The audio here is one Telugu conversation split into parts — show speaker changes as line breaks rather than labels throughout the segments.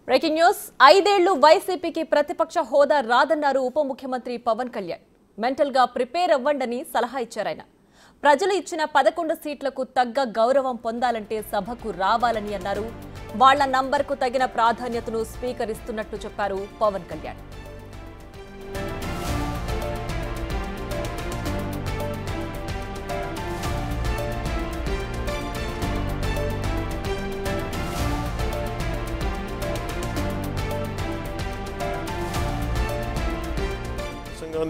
బ్రేకింగ్ న్యూస్ 5 ఏళ్లు వైసీపీకి ప్రతిపక్ష హోదా రాదన్నారు ఉప ముఖ్యమంత్రి పవన్ కళ్యాణ్. మెంటల్ గా ప్రిపేర్ అవ్వండని సలహా ఇచ్చారాయన. ప్రజలు ఇచ్చిన 11 సీట్లకు తగ్గ గౌరవం పొందాలంటే సభకు రావాలని అన్నారు. వాళ్ల నంబర్కు తగిన ప్రాధాన్యతను స్పీకర్ ఇస్తున్నట్టు చెప్పారు పవన్ కళ్యాణ్.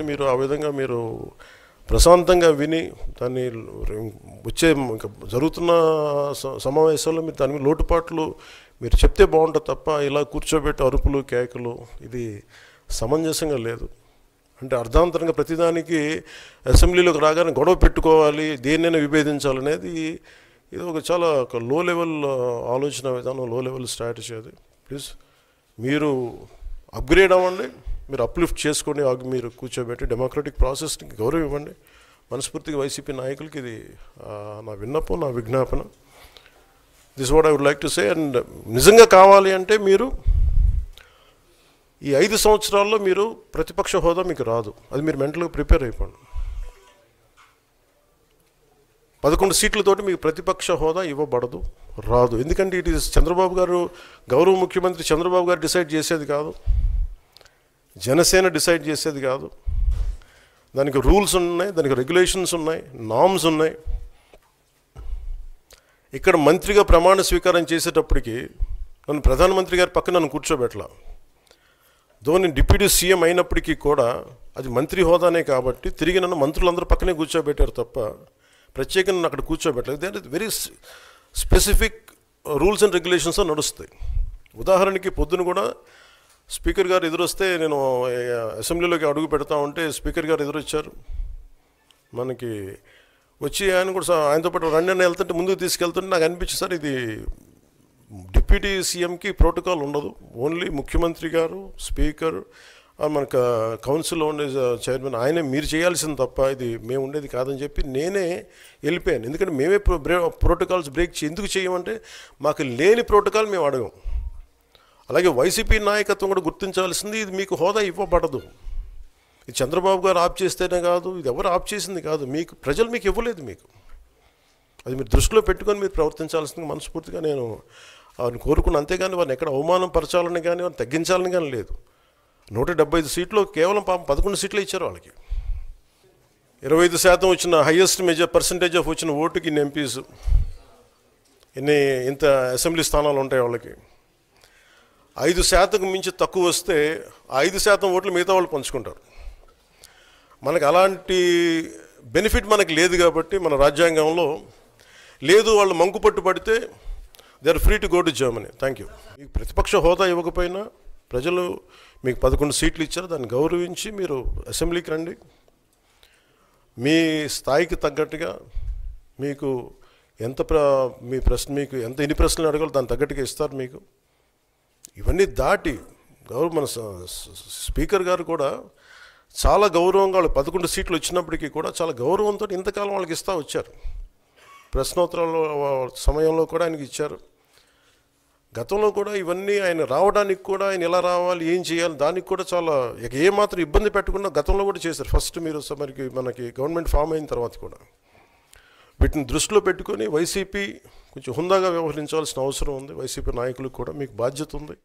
మీరు ఆ విధంగా మీరు ప్రశాంతంగా విని దాన్ని వచ్చే జరుగుతున్న సమావేశాల్లో మీరు దాని మీద లోటుపాట్లు మీరు చెప్తే బాగుంటుంది తప్ప ఇలా కూర్చోబెట్టి అరుపులు కేకలు ఇది సమంజసంగా లేదు. అంటే అర్ధాంతరంగా ప్రతిదానికి అసెంబ్లీలోకి రాగానే గొడవ పెట్టుకోవాలి, దేన్నైనా విభేదించాలనేది ఇది ఒక చాలా ఒక లో లెవెల్ ఆలోచన విధానం, లో లెవెల్ స్ట్రాటజీ. అది ప్లీజ్ మీరు అప్గ్రేడ్ అవ్వండి, మీరు అప్లిఫ్ట్ చేసుకొని మీరు కూర్చోబెట్టి డెమోక్రటిక్ ప్రాసెస్కి గౌరవం ఇవ్వండి. మనస్ఫూర్తిగా వైసీపీ నాయకులకి ఇది నా విన్నపం, నా విజ్ఞాపన. This what I would like to say. And నిజంగా కావాలి అంటే మీరు ఈ 5 సంవత్సరాల్లో మీరు ప్రతిపక్ష హోదా మీకు రాదు. అది మీరు మెంటల్గా ప్రిపేర్ అయిపోండి. 11 సీట్లతోటి మీకు ప్రతిపక్ష హోదా ఇవ్వబడదు, రాదు. ఎందుకంటే ఇట్ ఈస్ చంద్రబాబు గారు, గౌరవ ముఖ్యమంత్రి చంద్రబాబు గారు డిసైడ్ చేసేది కాదు, జనసేన డిసైడ్ చేసేది కాదు. దానికి రూల్స్ ఉన్నాయి, దానికి రెగ్యులేషన్స్ ఉన్నాయి, నామ్స్ ఉన్నాయి. ఇక్కడ మంత్రిగా ప్రమాణ స్వీకారం చేసేటప్పటికి నన్ను ప్రధానమంత్రి గారి పక్కన నన్ను కూర్చోబెట్టలా. నేను డిప్యూటీ సీఎం అయినప్పటికీ కూడా అది మంత్రి హోదానే కాబట్టి తిరిగి నన్ను మంత్రులందరూ పక్కనే కూర్చోబెట్టారు తప్ప ప్రత్యేకంగా నన్ను అక్కడ కూర్చోబెట్టలేదు. They are very specific rules and regulations నడుస్తాయి. ఉదాహరణకి పొద్దున కూడా స్పీకర్ గారు ఎదురొస్తే నేను అసెంబ్లీలోకి అడుగు పెడతా ఉంటే స్పీకర్ గారు ఎదురొచ్చారు. మనకి వచ్చి ఆయన కూడా ఆయనతో పాటు రండి అని వెళ్తుంటే ముందుకు తీసుకెళ్తుంటే నాకు అనిపించింది, సార్ ఇది డిప్యూటీ సీఎంకి ప్రోటోకాల్ ఉండదు, ఓన్లీ ముఖ్యమంత్రి గారు, స్పీకర్, మనకు కౌన్సిల్లో ఉండే చైర్మన్ ఆయనే మీరు చేయాల్సింది తప్ప ఇది మేము ఉండేది కాదని చెప్పి నేనే వెళ్ళిపోయాను. ఎందుకంటే మేమే ప్రోటోకాల్స్ బ్రేక్ ఎందుకు చేయమంటే మాకు లేని ప్రోటోకాల్ మేము అడగం. అలాగే వైసీపీ నాయకత్వం కూడా గుర్తించాల్సింది, ఇది మీకు హోదా ఇవ్వబడదు. ఇది చంద్రబాబు గారు ఆప్ చేస్తేనే కాదు, ఇది ఎవరు ఆప్ చేసింది కాదు, మీకు ప్రజలు మీకు ఇవ్వలేదు. మీకు అది మీరు దృష్టిలో పెట్టుకొని మీరు ప్రవర్తించాల్సింది మనస్ఫూర్తిగా నేను వారిని కోరుకున్న. అంతేగాని వారిని ఎక్కడ అవమానం పరచాలని కానీ వారిని తగ్గించాలని కానీ లేదు. 175 సీట్లు కేవలం 11 సీట్లు ఇచ్చారు వాళ్ళకి. 25% వచ్చిన హైయెస్ట్ పర్సంటేజ్ ఆఫ్ వచ్చిన ఓటుకి ఇన్ని ఎంపీస్, ఇంత అసెంబ్లీ స్థానాలు ఉంటాయి వాళ్ళకి. 5% మించి తక్కువ వస్తే 5% ఓట్లు మిగతా వాళ్ళు పంచుకుంటారు. మనకు అలాంటి బెనిఫిట్ మనకు లేదు కాబట్టి మన రాజ్యాంగంలో లేదు. వాళ్ళు మంకుపట్టు పడితే they are free to go to Germany. Thank you. మీకు ప్రతిపక్ష హోదా ఇవ్వకపోయినా ప్రజలు మీకు 11 సీట్లు ఇచ్చారు, దాన్ని గౌరవించి మీరు అసెంబ్లీకి రండి. మీ స్థాయికి తగ్గట్టుగా మీకు మీకు ఎన్ని ప్రశ్నలు అడగాలో దాన్ని తగ్గట్టుగా ఇస్తారు మీకు. ఇవన్నీ దాటి మన స్పీకర్ గారు కూడా చాలా గౌరవంగా వాళ్ళు 11 సీట్లు వచ్చినప్పటికీ కూడా చాలా గౌరవంతో ఇంతకాలం వాళ్ళకి ఇస్తూ వచ్చారు. ప్రశ్నోత్తరాల సమయంలో కూడా ఆయనకి ఇచ్చారు. గతంలో కూడా ఇవన్నీ ఆయన రావడానికి కూడా ఆయన ఎలా రావాలి, ఏం చేయాలి, దానికి కూడా చాలా ఏమాత్రం ఇబ్బంది పెట్టకుండా గతంలో కూడా చేశారు. ఫస్ట్ మీరు మనకి గవర్నమెంట్ ఫామ్ అయిన తర్వాత కూడా వీటిని దృష్టిలో పెట్టుకొని వైసీపీ కొంచెం హుందాగా వ్యవహరించాల్సిన అవసరం ఉంది. వైసీపీ నాయకులకు కూడా మీకు బాధ్యత ఉంది.